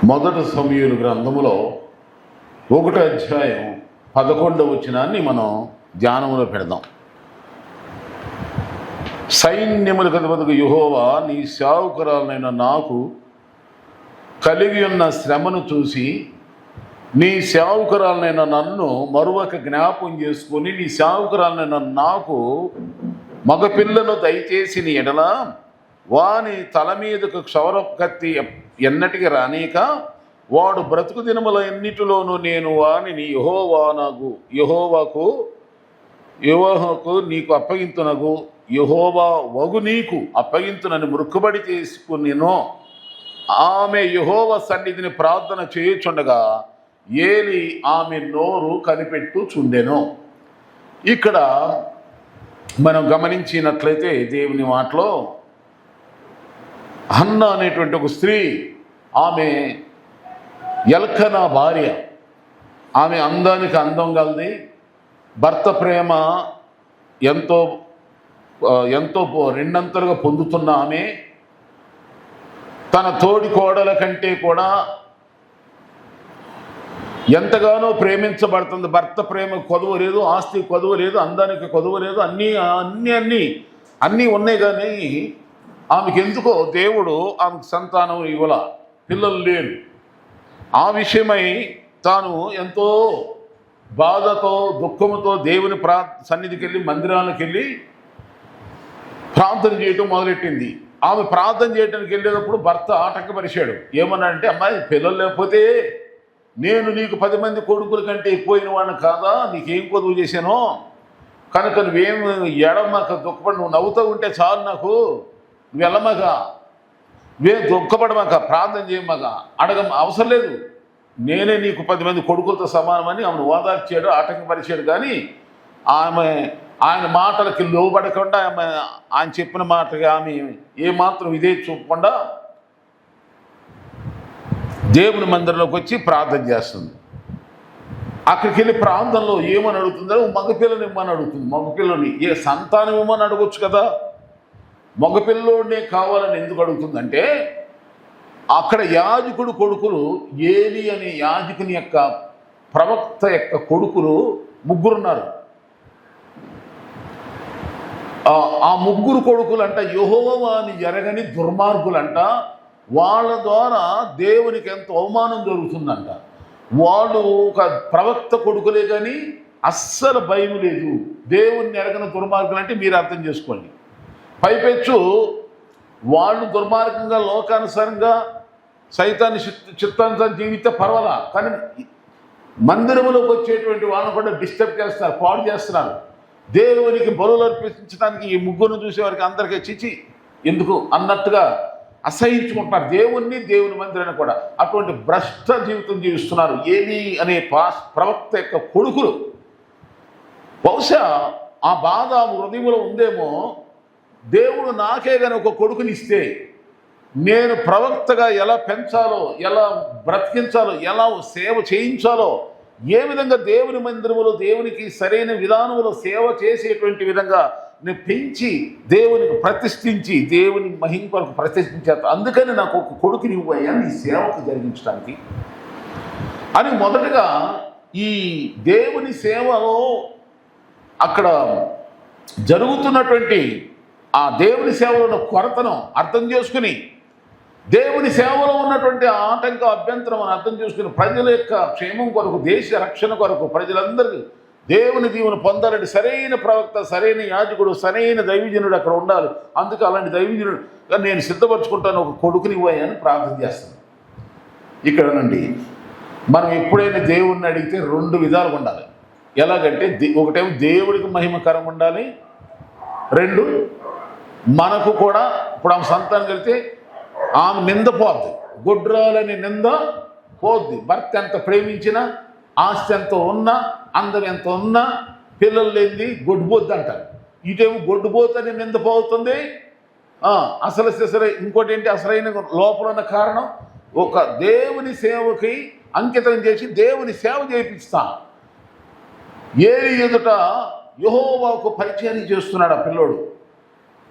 మొదటి సమూయేలు గ్రంథములో 1వ అధ్యాయం 11వ వచనాన్ని మనం ధ్యానంలో పెడదాం. సైన్యములకు అధిపతియగు యెహోవా నీ సేవకురాలనైన నాకు కలిగి ఉన్న శ్రమను చూసి నీ సేవకురాలనైన నన్ను మరొక జ్ఞాపం చేసుకొని నీ సేవకురాలనైన నాకు మగపిల్లను దయచేసి నీ ఎడల వాని తల మీదకు క్షౌరపు కత్తి ఎన్నటికి రానీక వాడు బ్రతుకు దినముల ఎన్నిటిలోనూ నేను వానిని యెహోవాకు నీకు అప్పగింతునగు యెహోవా వగు నీకు అప్పగింతునని మృక్కుబడి చేసుకునేనో ఆమె యెహోవా సన్నిధిని ప్రార్థన చేయుచుండగా ఏలి ఆమె నోరు కనిపెట్టుచుండెను. ఇక్కడ మనం గమనించినట్లయితే దేవుని మాటలో హన్న అనేటువంటి ఒక స్త్రీ, ఆమె ఎల్కనా భార్య, ఆమె అందానికి అందం గలది, భర్త ప్రేమ ఎంతో రెండంతలుగా పొందుతున్న ఆమె తన తోడి కోడల కంటే కూడా ఎంతగానో ప్రేమించబడుతుంది. భర్త ప్రేమ కొదువ లేదు, ఆస్తి కొదువ లేదు, అందానికి కొదువ లేదు, అన్నీ ఉన్నాయి. కానీ ఆమెకు ఎందుకో దేవుడు ఆమెకు సంతానం ఇవ్వాల, పిల్లలు లేరు. ఆ విషయమై తాను ఎంతో బాధతో దుఃఖంతో దేవుని సన్నిధికి వెళ్ళి మందిరానికి వెళ్ళి ప్రార్థన చేయటం మొదలెట్టింది. ఆమె ప్రార్థన చేయడానికి వెళ్ళేటప్పుడు భర్త ఆటంకపరిచాడు. ఏమన్నాడంటే, అమ్మాయి పిల్లలు లేకపోతే నేను నీకు 10 మంది కొడుకుల కంటే ఎక్కువైన వాడిని కాదా, నీకేం కొదువు చేశానో కనుక నువ్వేం ఎడమక దుఃఖపడి నువ్వు నవ్వుతూ ఉంటే చాలు, నాకు నువ్వు వెళ్ళమాక, నువ్వేం దుఃఖపడమాక, ప్రార్థన చేయమాక, అవసరం లేదు, నేనే నీకు 10 మంది కొడుకులతో సమానమని ఆమెను ఓదార్చాడు, ఆటంకపరిచాడు. కానీ ఆయన మాటలకి లోబడకుండా ఆయన చెప్పిన మాటగా ఆమె ఏమాత్రం ఇదే చూపకుండా దేవుని మందిరంలోకి వచ్చి ప్రార్థన చేస్తుంది. అక్కడికి వెళ్ళి ప్రాంతంలో ఏమని అడుగుతుందో మగపిల్లని ఇవ్వమని అడుగుతుంది. మగపిల్లని సంతానం ఇవ్వమని అడగొచ్చు కదా, మగపిల్లోనే కావాలని ఎందుకు అడుగుతుందంటే, అక్కడ యాజకుడు కొడుకులు ఏలి అనే యాజకుని యొక్క ప్రవక్త యొక్క కొడుకులు 3 ఉన్నారు. ఆ 3 కొడుకులంట యెహోవాని ఎరగని దుర్మార్గులంట. వాళ్ళ ద్వారా దేవునికి ఎంతో అవమానం జరుగుతుందంట. వాళ్ళు ఒక ప్రవక్త కొడుకులే కానీ అస్సలు భయం లేదు. దేవుణ్ణి ఎరగని దుర్మార్గులు అంటే మీరు అర్థం చేసుకోండి. పైపెచ్చు వాళ్ళు దుర్మార్గంగా లోకానుసారంగా సైతాన్ని చిత్తానుసారం జీవితే పర్వాలా, కానీ మందిరంలోకి వచ్చేటువంటి వాళ్ళని కూడా డిస్టర్బ్ చేస్తారు, పాడు చేస్తున్నారు. దేవునికి బలులు అర్పించడానికి ఈ 3 చూసేవారికి అందరికీ చిచి ఎందుకు అన్నట్టుగా అసహించుకుంటున్నారు దేవుణ్ణి, దేవుని మందిరాన్ని కూడా. అటువంటి భ్రష్ట జీవితం జీవిస్తున్నారు ఏలి అనే ప్రవక్త యొక్క కొడుకులు. బహుశా ఆ బాధ హృదయంలో ఉందేమో, దేవుడు నాకే కానీ ఒక కొడుకునిస్తే నేను ప్రవక్తగా ఎలా పెంచాలో, ఎలా బ్రతికించాలో, ఎలా సేవ చేయించాలో, ఏ విధంగా దేవుని మందిరములో దేవునికి సరైన విధానంలో సేవ చేసేటువంటి విధంగా నేను పెంచి దేవునికి ప్రతిష్ఠించి దేవుని మహిమ కొరకు ప్రతిష్ఠించేత, అందుకని నాకు ఒక కొడుకుని ఇవ్వయ్యా నీ సేవకు జరిగించడానికి అని మొదటగా ఈ దేవుని సేవలో అక్కడ జరుగుతున్నటువంటి ఆ దేవుని సేవలో ఉన్న కొరతను అర్థం చేసుకుని, దేవుని సేవలో ఉన్నటువంటి ఆటంక అభ్యంతరం అని అర్థం చేసుకుని, ప్రజల యొక్క క్షేమం కొరకు, దేశ రక్షణ కొరకు, ప్రజలందరికీ దేవుని దీవెన పొందాలంటే సరైన ప్రవక్త, సరైన యాజకుడు, సరైన దైవజనుడు అక్కడ ఉండాలి. అందుకే అలాంటి దైవజనుడు నేను సిద్ధపరచుకుంటాను, ఒక కొడుకుని ఇవ్వని ప్రార్థన చేస్తాను. ఇక్కడ నుండి మనం ఎప్పుడైనా దేవుణ్ణి అడిగితే 2 విధాలుగా ఉండాలి. ఎలాగంటే, ఒకటేమో దేవుడికి మహిమకరంగా ఉండాలి, 2 మనకు కూడా. ఇప్పుడు ఆమె సంతానం కలిగితే ఆమె నింద పోద్ది, గొడ్రాలని నింద పోద్ది. భర్త ఎంత ప్రేమించినా, ఆస్తి ఎంత ఉన్నా, అందం ఎంత ఉన్నా, పిల్లలు లేనిది గొడ్డుపోద్ది అంటారు. ఇటేమో గొడ్డుపోతని నింద పోతుంది. ఇంకోటి ఏంటి, అసలైన లోపల ఉన్న కారణం ఒక దేవుని సేవకి అంకితం చేసి దేవుని సేవ చేయిస్తా. ఏలి ఎదుట యెహోవాకు పరిచయం చేస్తున్నాడు ఆ పిల్లోడు.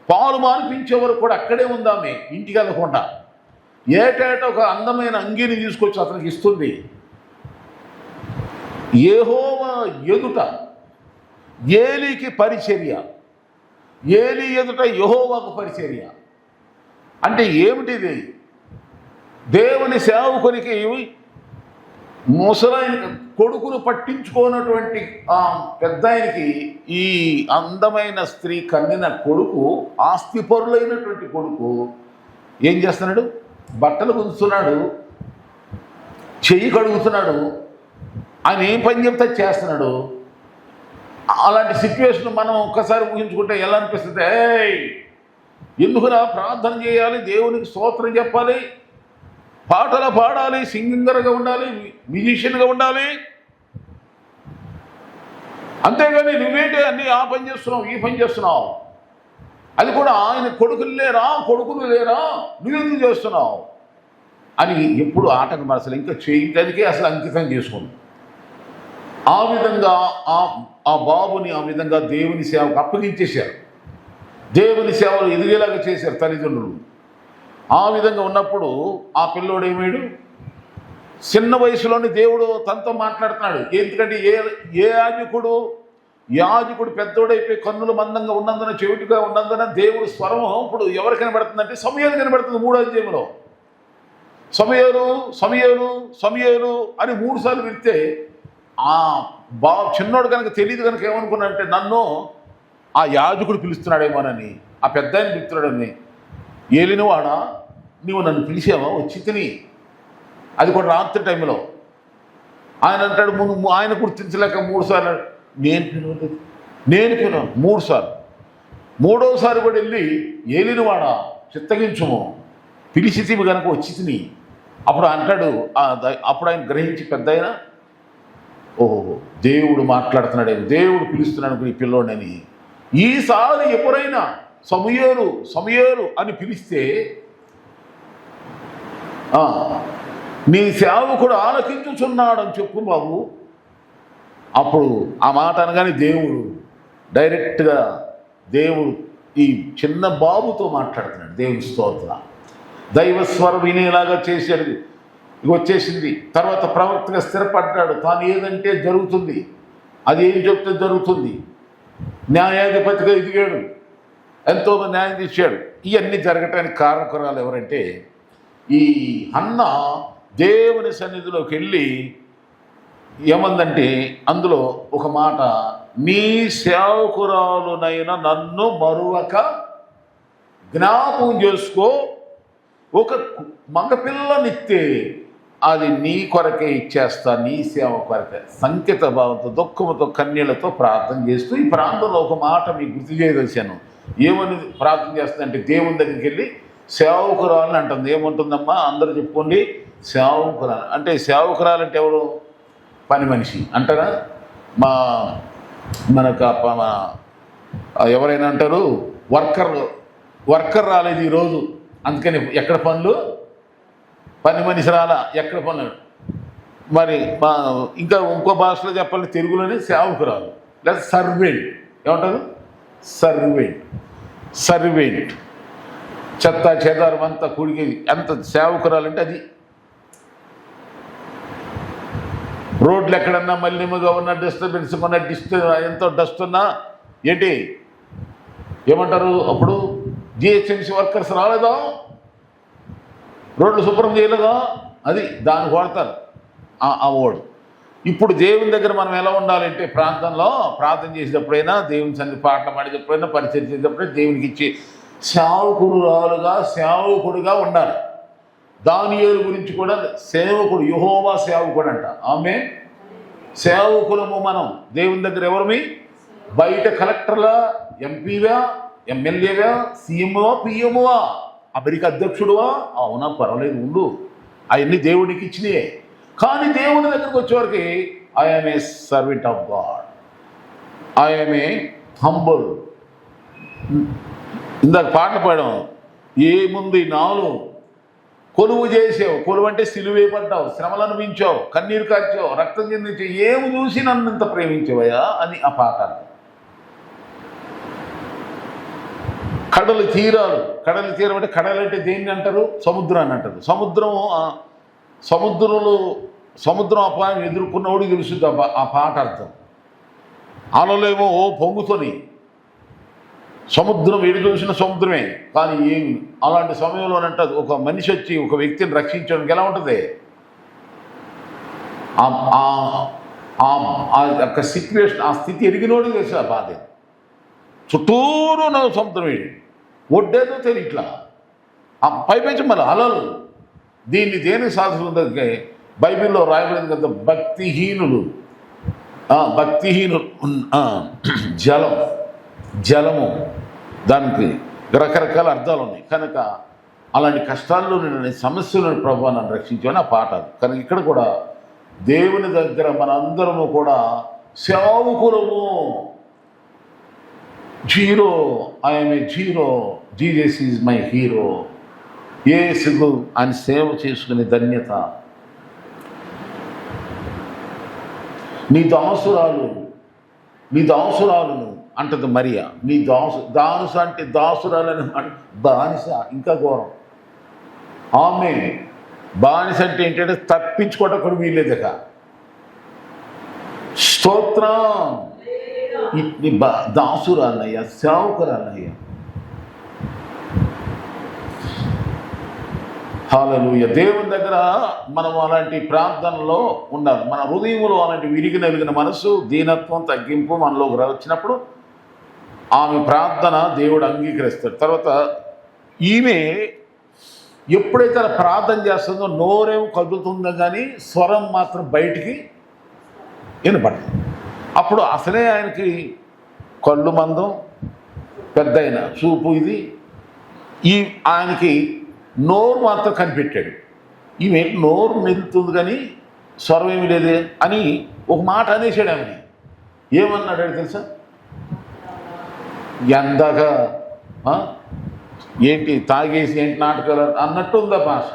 పాలు మానిపించే వరకు కూడా అక్కడే ఉందామే, ఇంటికి వెళ్ళకుండా. ఏటేటా ఒక అందమైన అంగీని తీసుకొచ్చి అతనికి ఇస్తుంది. యెహోవా ఎదుట ఏలీకి పరిచర్య, ఏలీ ఎదుట యెహోవాకు పరిచర్య. అంటే ఏమిటిది? దేవుని సేవకునికి ముసలాయన కొడుకును పట్టించుకోనటువంటి ఆ పెద్ద ఆయనకి ఈ అందమైన స్త్రీ కన్నిన కొడుకు, ఆస్తిపరులైనటువంటి కొడుకు ఏం చేస్తున్నాడు? బట్టలు గుంచుతున్నాడు, చెయ్యి కడుగుతున్నాడు, ఆయన ఏం పని చెప్తే చేస్తున్నాడు. అలాంటి సిచ్యువేషన్ మనం ఒక్కసారి ఊహించుకుంటే ఎలా అనిపిస్తుంది? ఎందుకురా ప్రార్థన చేయాలి, దేవునికి స్తోత్రం చెప్పాలి, పాటలు పాడాలి, సింగర్గా ఉండాలి, మ్యూజిషియన్గా ఉండాలి, అంతేగాని నువ్వేంటి అన్నీ ఆ పని చేస్తున్నావు, ఈ పని చేస్తున్నావు, అది కూడా ఆయన కొడుకులు లేరా నువ్వెందుకు చేస్తున్నావు అని ఎప్పుడు ఆటకు అసలు ఇంకా చేయడానికే అసలు అంకితం చేసుకుంది. ఆ విధంగా ఆ బాబుని ఆ విధంగా దేవుని సేవకు అప్పగించేశారు. దేవుని సేవలు ఎదిగేలాగా చేశారు తల్లిదండ్రులు. ఆ విధంగా ఉన్నప్పుడు ఆ పిల్లోడు ఏమేడు చిన్న వయసులోని దేవుడు తనతో మాట్లాడుతున్నాడు. ఎందుకంటే ఏ యాజకుడు పెద్దోడైపోయి కన్నులు మందంగా ఉన్నందున, చెవిటిగా ఉన్నందున దేవుడు స్వరం ఇప్పుడు ఎవరు కనబడుతుందంటే సమూయేలు కనబడుతుంది. 3వ అధ్యాయంలో సమూయేలు అని 3 సార్లు విడితే ఆ చిన్నోడు కనుక తెలియదు కనుక ఏమనుకున్నాడంటే నన్ను ఆ యాజకుడు పిలుస్తున్నాడేమోనని, ఆ పెద్ద ఆయన పిలుస్తున్నాడని. ఏలినవాడా నువ్వు నన్ను పిలిచావా? వచ్చి తిని, అది కూడా రాత్రి టైంలో. ఆయన అంటాడు, ఆయన గుర్తించలేక 3 సార్లు నేను పిలవలేదు 3 సార్లు. 3వసారి కూడా వెళ్ళి ఏలినవాడా చిత్తగించుము, పిలిచితివి కనుక వచ్చి తిని. అప్పుడు అంటాడు, అప్పుడు ఆయన గ్రహించి పెద్ద ఆయన, ఓహో దేవుడు మాట్లాడుతున్నాడేమో, దేవుడు పిలుస్తున్నాడు ఈ పిల్లోడని. ఈసారి ఎప్పుడైనా సమూయేలు అని పిలిస్తే నీ సేవకుడు ఆలకించుచున్నాడని చెప్పు బాబు. అప్పుడు ఆ మాట అనగానే దేవుడు డైరెక్ట్గా ఈ చిన్న బాబుతో మాట్లాడుతున్నాడు. దేవుని స్తోత్రం. దైవస్వరం వినేలాగా చేశాడు. వచ్చేసింది. తర్వాత ప్రవక్తగా స్థిరపడ్డాడు. తాను ఏదంటే జరుగుతుంది, అది ఏం చెప్తే జరుగుతుంది. న్యాయాధిపతిగా ఎదిగాడు, ఎంతోమంది న్యాయం తీశాడు. ఇవన్నీ జరగటానికి కారకురాలు ఎవరంటే ఈ హన్న దేవుని సన్నిధిలోకి వెళ్ళి ఏమందంటే అందులో ఒక మాట, నీ సేవకురాలునైన నన్ను మరువక జ్ఞాపకం చేసుకో, ఒక మగపిల్లనిస్తే అది నీ కొరకే ఇచ్చేస్తా, నీ సేవ కొరకే. సంకేత భావంతో దుఃఖంతో కన్నీళ్లతో ప్రార్థన చేస్తూ ఈ ప్రాంతంలో ఒక మాట మీకు గుర్తు చేయదలిచాను. ఏమని ప్రార్థన చేస్తుందంటే దేవుని దగ్గరికి వెళ్ళి సేవకురాలని అంటుంది. ఏముంటుందమ్మా అందరూ చెప్పుకోండి, సేవకురాలు అంటే. సేవకురాలు అంటే ఎవరు? పని మనిషి అంటారా? మనకు ఎవరైనా అంటారు వర్కర్ రాలేదు ఈరోజు, అందుకని ఎక్కడ పనులు, పని మనిషి రాలా, ఎక్కడ పనులు. మరి ఇంకో భాషలో చెప్పాలి, తెలుగులోనే సేవకురాలు లేదా సర్వెంట్. ఏమంటారు? సర్వెంట్ చెత్త చెదారం అంతా కూడికి ఎంత సేవకురాలు అంటే అది. రోడ్లు ఎక్కడన్నా మలినముగా ఉన్న, డిస్టర్బెన్స్ ఉన్న, ఎంతో డస్ట్ ఉన్నా ఏంటి ఏమంటారు? అప్పుడు జిహెచ్ఎంసీ వర్కర్స్ రాలేదా, రోడ్లు శుభ్రం చేయలేదా, అది దానికి వాడతారు ఆ ఓడు. ఇప్పుడు దేవుని దగ్గర మనం ఎలా ఉండాలంటే ప్రాంతంలో ప్రార్థన చేసేటప్పుడైనా, దేవుని సన్నిధి పాటలు పాడేటప్పుడైనా, పరిచయం చేసేటప్పుడైనా దేవునికి ఇచ్చి సేవకుడుగా ఉండాలి. దానియేలు గురించి కూడా సేవకుడు, యెహోవా సేవకుడు అంట. ఆమె సేవకులము మనం దేవుని దగ్గర. ఎవరిమి? బయట కలెక్టర్లా, ఎంపీవా, ఎమ్మెల్యేవా, సీఎంవా, పిఎంవా, అమెరికా అధ్యక్షుడువా, అవునా పర్వాలేదు ఉండు, అవన్నీ దేవుడికి ఇచ్చినాయే. కానీ దేవుని దగ్గరకు వచ్చేవరకు I am a servant of God, I am a humble. ఇందాక పాటలు పాడాం, ఏముంది నాలో కొలువు చేసావు, కొలువు అంటే సిలువే పడ్డావు, శ్రమలు అనిపించావు, కన్నీరు కార్చావు, రక్తం చెందించావు, ఏమి చూసి నన్ను ఇంత ప్రేమించావయ్యా అని ఆ పాట. కడలి తీరాలు, కడలి తీరం అంటే కడలి అంటే దేన్ని అంటారు? సముద్రాన్ని అంటారు. సముద్రం అపాయం ఎదుర్కొన్నవాడికి తెలుస్తుంది ఆ పాట అర్థం. అలలేమో పొంగుతోని, సముద్రం ఎడు చూసిన సముద్రమే, కానీ ఏమి అలాంటి సమయంలోనంటే ఒక మనిషి వచ్చి ఒక వ్యక్తిని రక్షించడానికి ఎలా ఉంటుంది? ఆ యొక్క సిచ్యువేషన్, ఆ స్థితి ఎరిగినోడికి తెలుసు ఆ బాధ. చుట్టూరు నా సముద్రం ఏడు, ఒడ్డేదో తెలియట్లా, ఆ పైపెంచి మళ్ళీ అలలు. దీన్ని దేనికి సాధిస్తుందంటే బైబిల్లో రాయబడింది కదా, భక్తిహీనులు జలము, దానికి రకరకాల అర్థాలు ఉన్నాయి. కనుక అలాంటి కష్టాల్లో నేను సమస్యలను ప్రభువా నన్ను రక్షించాను ఆ పాట. కనుక ఇక్కడ కూడా దేవుని దగ్గర మనందరము కూడా సేవకులము. Zero, I'm a zero, Jesus is my hero. యేసు ఆయన సేవ చేసుకునే ధన్యత. నీ దాసురాలను అంటది మరియా. నీ దానుస అంటే దాసురాలని, బానిస ఇంకా ఘోరం. ఆమె బానిస అంటే ఏంటంటే తప్పించుకోవటం కూడా వీల్లేదక. స్తోత్రం. నీ దాసురాలయ్యా, సేవకురాలయ్యా. హల్లెలూయా. దేవుని దగ్గర మనం అలాంటి ప్రార్థనలో ఉండాలి. మన హృదయంలో అలాంటి విరిగిన మనసు, దీనత్వం, తగ్గింపు మనలోకి వచ్చినప్పుడు ఆమె ప్రార్థన దేవుడు అంగీకరిస్తాడు. తర్వాత ఈమె ఎప్పుడైతే అలా ప్రార్థన చేస్తుందో నోరేమో కదులుతుందో కానీ స్వరం మాత్రం బయటికి వినపడదు. అప్పుడు అసలే ఆయనకి కళ్ళు మందం, పెద్దయిన చూపు, ఇది ఆయనకి నోరు మాత్రం కనిపెట్టాడు. ఈమె నోరు మెదులుతుంది కానీ స్వరం ఏమి లేదే అని ఒక మాట అనేసాడు ఆమెని. ఏమన్నాడు తెలుసా? ఎందాక ఏంటి తాగేసి ఏంటి నాటకాలు అన్నట్టు ఉందా భాష.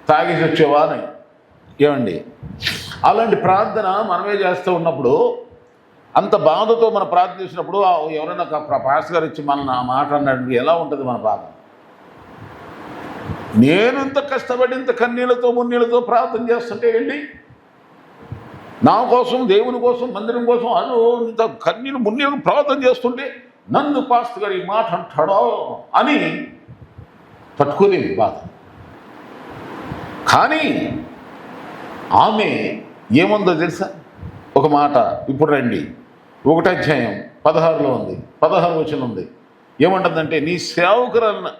తాగేసి వచ్చేవా అని. ఏమండి, అలాంటి ప్రార్థన మనమే చేస్తూ ఉన్నప్పుడు, అంత బాధతో మనం ప్రార్థన చేసినప్పుడు ఎవరైనా పాస్ గారు ఇచ్చి మన మాట అన్నాడు, ఎలా ఉంటుంది మన బాధ? నేను ఇంత కష్టపడి ఇంత కన్నీళ్లతో మున్నీళ్లతో ప్రార్థన చేస్తుంటే వెళ్ళి నా కోసం, దేవుని కోసం, మందిరం కోసం ఇంత కన్నీళ్ళు మున్నీళ్ళు ప్రార్థన చేస్తుంటే నన్ను పాస్టర్ గారు ఈ మాట అంటాడో అని పట్టుకోలేదు బాధ. కానీ ఆమె ఏముందో తెలుసా? ఒక మాట ఇప్పుడు రండి, 1వ అధ్యాయం 16లో ఉంది, 16 వచనం ఉంది. ఏమంటుందంటే నీ సేవకురాలను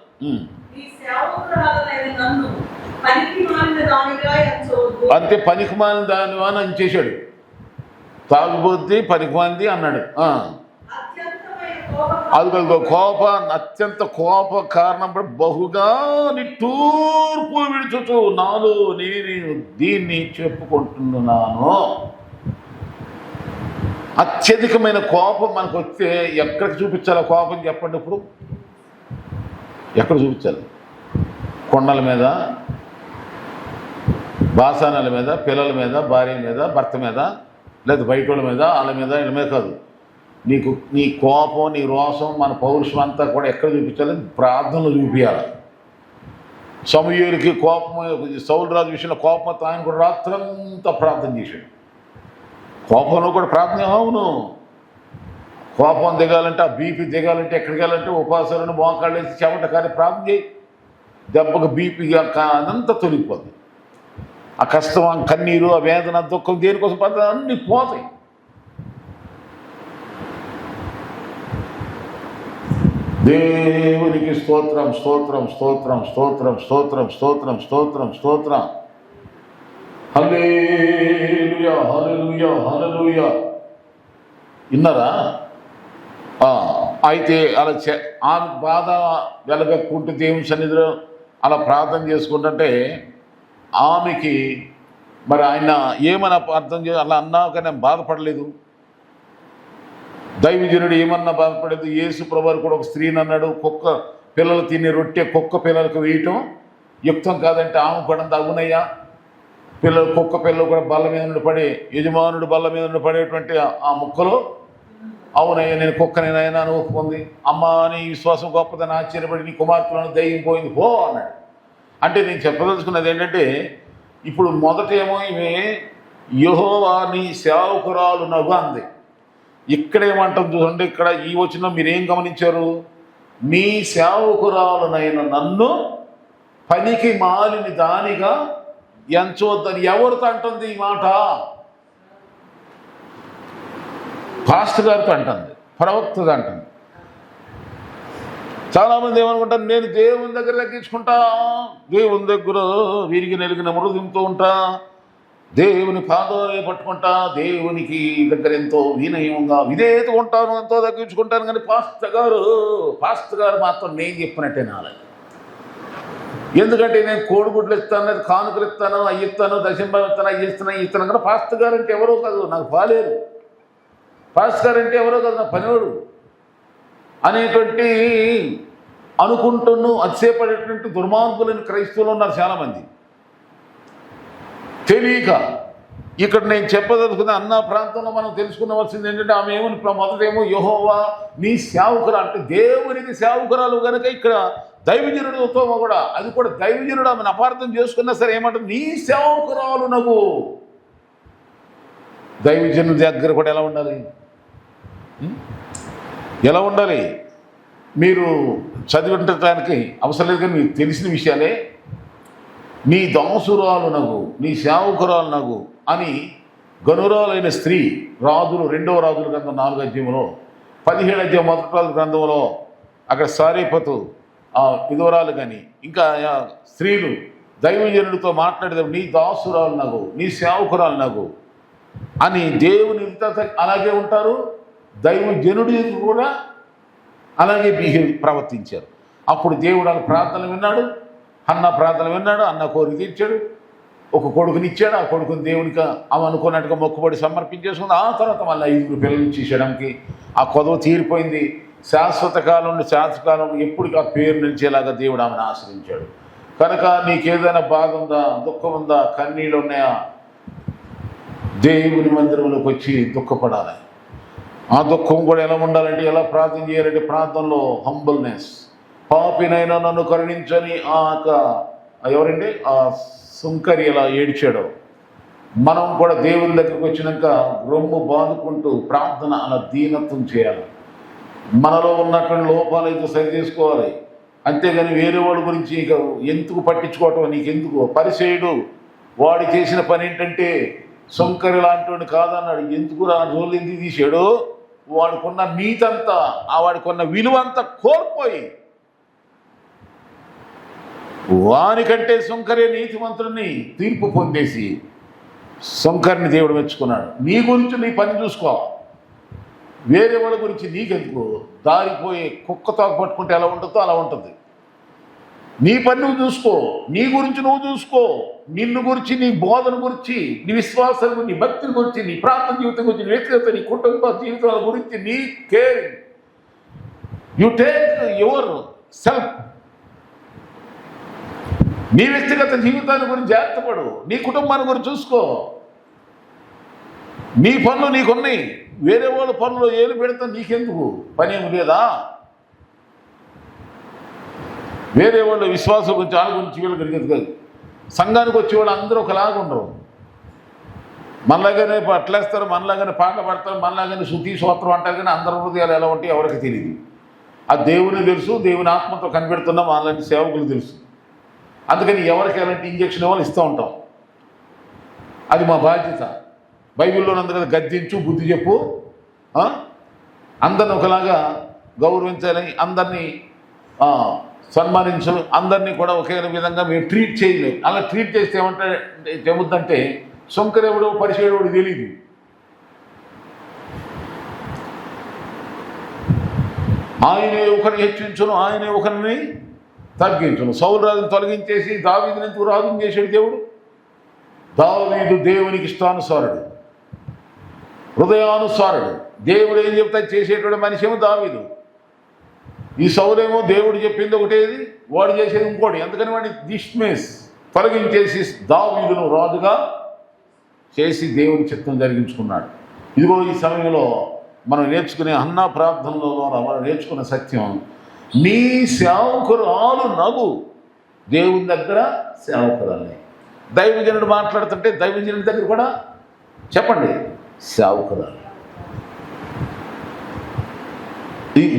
అంతే పనికిమాలిన దానివా అని చేశాడు. తాగుబోద్ది పనికిమాలింది అన్నాడు. అది అత్యంత కోప కారణం బహుగా నిట్టూర్పు విడుచుతూ నాలో నేను దీన్ని చెప్పుకుంటున్నాను. అత్యధికమైన కోపం మనకు వస్తే ఎక్కడికి చూపించాలి కోపం చెప్పండి? ఇప్పుడు ఎక్కడ చూపించాలి? కొండల మీద, బాసానాల మీద, పిల్లల మీద, భార్య మీద, భర్త మీద, లేదా బయట వాళ్ళ మీద, వాళ్ళ మీద, వీళ్ళ మీద కాదు. నీ కోపం, నీ రోషం, మన పౌరుషం అంతా కూడా ఎక్కడ చూపించాలి? ప్రార్థనలు చూపించాలి. సమూయేలుకి కోపం, సౌలు రాజు విషయంలో కోపం ఆయన కూడా రాత్రంతా ప్రార్థన చేశాడు. కోపంలో కూడా ప్రార్థన. అవును, కోపం దిగాలంటే, ఆ బీపీ దిగాలంటే, ఎక్కడికి వెళ్ళాలంటే ఉపవాసాలను మోకాళ్ళు వేసి చెమట కానీ ప్రార్థన చేయి. దెబ్బకు బీపీగా అదంతా తొలిగిపోతుంది. ఆ కష్టం, ఆ కన్నీరు, ఆ వేదన, దుఃఖం దేనికోసం ప్రార్థన అన్నీ పోతాయి. దేవునికి స్తోత్రం, స్తోత్రం, స్తోత్రం, స్తోత్రం, స్తోత్రం, స్తోత్రం, స్తోత్రం, స్తోత్రం. హల్లెలూయా, హల్లెలూయా, హల్లెలూయా. విన్నారా? అయితే అలా ఆమె బాధ వెలగక్కుంటూ దేవుని సన్నిధిలో అలా ప్రార్థన చేసుకుంటుంటే ఆమెకి మరి ఆయన ఏమన్నా అర్థం అలా అన్నా కానీ బాధపడలేదు. దైవజనుడు ఏమన్నా బాధపడలేదు. యేసు ప్రభువు కూడా ఒక స్త్రీని అన్నాడు, కుక్క పిల్లలు తినే రొట్టె కుక్క పిల్లలకు వేయటం యుక్తం కాదంటే ఆమె పడంత అవునయ్యా. కుక్క పిల్లలు కూడా బల్ల మీద నుండి పడే, యజమానుడు బల్ల మీద నుండి పడేటువంటి ఆ ముక్కలో అవునయ్యా నేను కుక్కనేనైనా అని ఒప్పుకుంది. అమ్మా నీ విశ్వాసం గొప్పదని ఆశ్చర్యపడి నీ కుమార్తెలను దయ్యం పోయింది పో అన్నాడు. అంటే నేను చెప్పదలుచుకున్నది ఏంటంటే, ఇప్పుడు మొదటేమో ఈమె యెహోవా నీ సేవకురాలు నగు అంది. ఇక్కడేమంటాం చూడండి, ఇక్కడ ఈ వచనం మీరేం గమనించారు? నీ సేవకురాలునైన నన్ను పనికి మాలిన దానిగా ఎంచొద్దని ఎవరితో అంటుంది ఈ మాట? పాస్టర్ గారితో అంటుంది, ప్రవక్తతో అంటుంది. చాలామంది ఏమనుకుంటారు, నేను దేవుని దగ్గర తగ్గించుకుంటా, దేవుని దగ్గర విరిగి నెలిగిన మృదంతో ఉంటా, దేవుని పాదాలే పట్టుకుంటా, దేవునికి దగ్గర ఎంతో వినయంగా విధేయత ఉంటాను, ఎంతో తగ్గించుకుంటాను. కానీ పాస్టర్ గారు మాత్రం నేను చెప్పినట్టే నాలుగు. ఎందుకంటే నేను కోడిగుడ్లు ఇస్తాను, కానుకలు ఇస్తాను, అవి ఇస్తాను, దశంభం ఇస్తాను, అవి ఇస్తాను కానీ పాస్టర్ గారు అంటే ఎవరో కాదు, నాకు పాలేరు. పాస్టర్ గారు అంటే ఎవరో కాదు, నా పనివాడు అనేటువంటి అనుకుంటున్న అతిశయపడేటువంటి దుర్మార్గులైన క్రైస్తవులు ఉన్నారు చాలామంది. తెలియక ఇక్కడ నేను చెప్పదలుచుకున్న అన్న ప్రాంతంలో మనం తెలుసుకున్నవలసింది ఏంటంటే, ఆమె ఏమని మొదటేమో యెహోవా నీ సేవకురా అంటే దేవునికి సేవకురాలు కనుక ఇక్కడ దైవజనుడితో కూడా, అది కూడా దైవజనుడు ఆమెను అపార్థం చేసుకున్నా సరే ఏమంటారు, నీ సేవకురాలు నగు. దైవజనుడి దగ్గర కూడా ఎలా ఉండాలి? ఎలా ఉండాలి? మీరు చదివించడానికి అవసరం లేదు, కానీ మీకు తెలిసిన విషయాలే. నీ దాసురాలు నగు, నీ సేవకురాలు నగు అని గనురాలైన స్త్రీ రాజులు 2వ రాజుల గ్రంథం 4వ అధ్యాయంలో 17వ అధ్యాయం 1వ రాజుల గ్రంథంలో అక్కడ సారేపతు విధవరాలు కానీ ఇంకా స్త్రీలు దైవజనుడితో మాట్లాడేది నీ దాసురాలు నగు, నీ సేవకురాలు నగు అని దేవుని అలాగే ఉంటారు. దైవజనుడి కూడా అలాగే ప్రవర్తించారు. అప్పుడు దేవుడు వాళ్ళ ప్రార్థనలు విన్నాడు, అన్న ప్రార్థన విన్నాడు, అన్న కోరిక తీర్చాడు, ఒక కొడుకునిచ్చాడు. ఆ కొడుకుని దేవునికి ఆమె అనుకున్నట్టుగా మొక్కుబడి సమర్పించేసుకుంది. ఆ తర్వాత మళ్ళీ 5 పిల్లలు ఇచ్చేయడానికి ఆ కొదవ తీరిపోయింది. శాశ్వత కాలం నుండి శాశ్వత కాలం ఎప్పుడు ఆ పేరు నిలిచేలాగా దేవుడు ఆమెను ఆశ్రయించాడు. కనుక నీకేదైనా బాధ ఉందా, దుఃఖం ఉందా, కన్నీళ్ళు ఉన్నాయా, దేవుని మందిరంలోకి వచ్చి దుఃఖపడాలి. ఆ దుఃఖం కూడా ఎలా ఉండాలంటే, ఎలా ప్రార్థన చేయాలంటే, ప్రార్థనలో హంబుల్నెస్. పాపినైనా నన్ను కరుణించని ఎవరండి ఆ సుంకరి ఎలా ఏడ్చాడో, మనం కూడా దేవుని దగ్గరకు వచ్చినాక రొమ్ము బాదుకుంటూ ప్రార్థన అలా దీనత్వం చేయాలి. మనలో ఉన్నటువంటి లోపాలు అయితే సరి చేసుకోవాలి. అంతేగాని వేరే వాళ్ళ గురించి ఇక ఎందుకు పట్టించుకోవటం, నీకెందుకు? పరిసేయుడు వాడు చేసిన పని ఏంటంటే సుంకరి లాంటి కాదన్నాడు. ఎందుకు రా రోజులు ఎందుకు తీసాడు? వాడుకున్న నీతంతా, వాడికున్న విలువంతా కోల్పోయి వానికంటే సుంకరే నీతిమంతుడిని తీర్పు పొందేసి సుంకరిని దేవుడు మెచ్చుకున్నాడు. నీ గురించి నీ పని చూసుకో, వేరే వాళ్ళ గురించి నీకెందుకు? దారిపోయే కుక్కతో పట్టుకుంటే ఎలా ఉంటుందో అలా ఉంటుంది. నీ పని నువ్వు చూసుకో, నీ గురించి నువ్వు చూసుకో, నిన్ను గురించి, నీ బోధన గురించి, నీ విశ్వాసం గురించి, నీ భక్తి గురించి, నీ ప్రార్థన జీవితం గురించి, నీ వ్యక్తిగత నీ కుటుంబ జీవితాల గురించి నీ caring. You take your self. నీ వ్యక్తిగత జీవితాన్ని గురించి జాగ్రత్త పడు, నీ కుటుంబాన్ని గురించి చూసుకో. నీ పనులు నీకున్నాయి, వేరే వాళ్ళ పనులు ఏలు పెడతా నీకెందుకు? పనేమి లేదా? వేరే వాళ్ళ విశ్వాసం గురించి వాళ్ళ గురించి వీళ్ళు కలిగేది కాదు. సంఘానికి వచ్చేవాళ్ళు అందరూ ఒకలాగా ఉండరు. మనలాగానే అట్లేస్తారు, మనలాగానే పాటలు పాడతారు, మనలాగానే శృతి స్తోత్రం అంటారు. కానీ అందరి హృదయాలు ఎలా ఉంటాయి ఎవరికి తెలియదు. ఆ దేవుని తెలుసు, దేవుని ఆత్మతో కనిపెడుతున్నాం, అలాంటి సేవకులు తెలుసు. అందుకని ఎవరికి ఎలాంటి ఇంజక్షన్ ఇవ్వాలి ఇస్తూ ఉంటాం. అది మా బాధ్యత. బైబిల్లో అందుకని గద్దించు, బుద్ధి చెప్పు, అందరిని ఒకలాగా గౌరవించాలి, అందరినీ సన్మానించు, అందరినీ కూడా ఒకే విధంగా మేము ట్రీట్ చేయలేము. అలా ట్రీట్ చేస్తే ఏముందంటే సుంకరేవుడు పరిచయుడు తెలియదు. ఆయనే ఒకరిని హెచ్చించును, ఆయనే ఒకరిని తగ్గించును. సౌలు రాజును తొలగించేసి దావీదుని ఎందుకు రాజుని చేసాడు దేవుడు? దావీదు దేవునికి ఇష్టానుసారుడు, హృదయానుసారుడు. దేవుడు ఏం చెప్తే చేసేటువంటి మనిషి ఏమో దావీదు. ఈ సౌలేమో దేవుడు చెప్పింది ఒకటేది, వాడు చేసేది ఇంకోటి. అందుకని వాడిని డిస్మిస్ తొలగించేసి దావీదును రాజుగా చేసి దేవుని చిత్తం జరిగించుకున్నాడు. ఇదిగో ఈ సమయంలో మనం నేర్చుకునే హన్నా ప్రార్థనలో ద్వారా మనం నేర్చుకున్న సత్యం, నీ సేవకురాలు నగు. దేవుని దగ్గర సేవకురాలి. దైవజనుడు మాట్లాడుతుంటే దైవజనుడి దగ్గర కూడా చెప్పండి సేవకురాలు.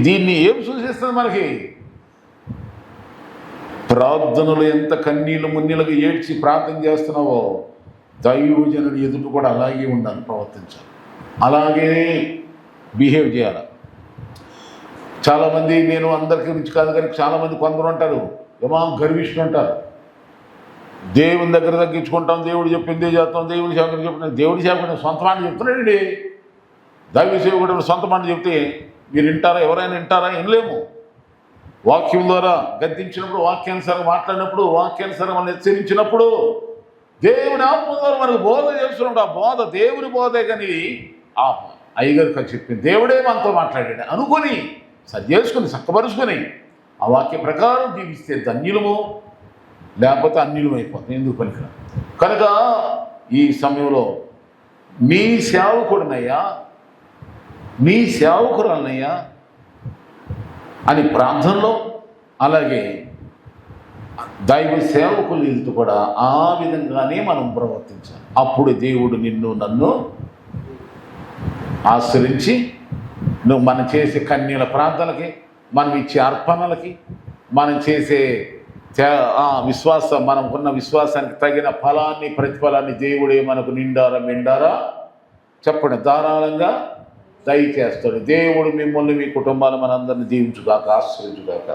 దీన్ని ఏం సూచిస్తుంది మనకి? ప్రార్థనలు ఎంత కన్నీళ్ళు మున్నీళ్ళగా ఏడ్చి ప్రార్థన చేస్తున్నావో దైవజనుడి ఎదుట కూడా అలాగే ఉండాలి, ప్రవర్తించాలి, అలాగే బిహేవ్ చేయాలి. చాలామంది, నేను అందరి గురించి కాదు కానీ చాలామంది కొందరు ఉంటారు, ఏమో గర్విష్ఠులు ఉంటారు. దేవుని దగ్గర తగ్గించుకుంటాం, దేవుడు చెప్పిందే చేస్తాం, దేవుడి సేవకుడు చెప్పిన, దేవుడి సేవకుడు సొంత మాట చెప్తున్నాడండి. దైవ సేవకుడు సొంత మాట చెప్తే మీరు వింటారా? ఎవరైనా వింటారా? వినలేము. వాక్యం ద్వారా గద్దించినప్పుడు, వాక్యానుసారం మాట్లాడినప్పుడు, వాక్యానుసారం మనం హెచ్చరించినప్పుడు, దేవుని ఆత్మ ద్వారా మనకు బోధ చేస్తున్నప్పుడు ఆ బోధ దేవుని బోధే కానీ ఆ అయ్యగారికి చెప్పింది దేవుడే మనతో మాట్లాడాడు అనుకొని సరి చేసుకుని చక్కపరుచుకొని ఆ వాక్య ప్రకారం జీవిస్తే ధన్యులము, లేకపోతే అన్యులం అయిపోతాం. ఎందుకు పనికిరా? కనుక ఈ సమయంలో నీ సేవకుడినయ్యా, నీ సేవకురాలనయ్యా అని ప్రార్థనలో, అలాగే దైవ సేవకులు ఎదుట కూడా ఆ విధంగానే మనం ప్రవర్తించాలి. అప్పుడు దేవుడు నిన్ను నన్ను ఆశ్రయించి నువ్వు మనం చేసే కన్నీల ప్రార్థనలకి, మనం ఇచ్చే అర్పణలకి, మనం చేసే మనకున్న విశ్వాసానికి తగిన ఫలాన్ని, ప్రతిఫలాన్ని దేవుడే మనకు నిండారా మెండారా చెప్పండి ధారాళంగా దయచేస్తాడు. దేవుడు మిమ్మల్ని, మీ కుటుంబాలు మనందరినీ దీవించుగాక, ఆశ్రయించుగాక.